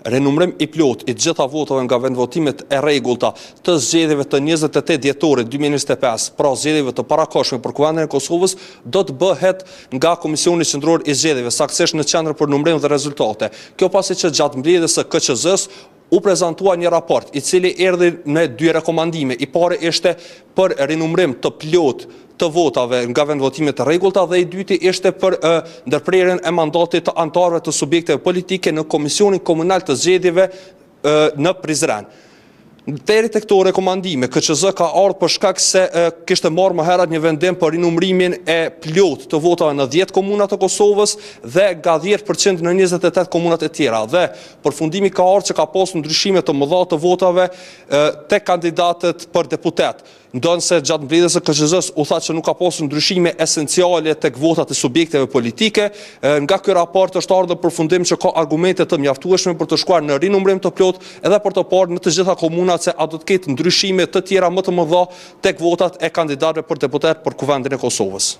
Renumrim i plot i gjitha votave nga vendvotimet e rregullta të zgjedhjeve të 28 dhjetorit 2025, pra zgjedhjeve të parakohshme për Kuvendin e Kosovës, do të bëhet nga Komisioni Qendror i Zgjedhjeve, saktësisht në Qendër për Numërim dhe Rezultate. Kjo pasi që gjatë mbledhjes së KQZ-s u prezantua një raport i cili erdhi me 2 rekomandime. I pari ishte për rinumrim të plot të votave nga vendvotimet të rregullta dhe i dyti ishte për ndërprerjen e mandatit të anëtarëve të subjekteve politike në Komisionin Komunal të Zgjedhjeve në Prizren. Deri tek këto rekomandime, KQZ ka ardhur për shkak se kishte marrë më herët një vendim për rinumrimin e plot të votave në 10 komuna të Kosovës dhe nga 10% në 28 komunat e tjera. Dhe përfundimi ka ardhur që ka pasur ndryshime të mëdha të votave tek kandidatët për deputet. Ndonse gjatë mbledhjes së KQZ-s u tha që nuk ka pasur ndryshime esenciale tek votat e subjekteve politike. Nga ky raport është ardhur përfundim që ka argumente të mjaftueshme për të shkuar në rinumrim të plot edhe për të parë në të gjitha komunat se a do të ketë ndryshime të tjera më të mëdha tek votat e kandidatëve për deputet për Kuvendin e Kosovës.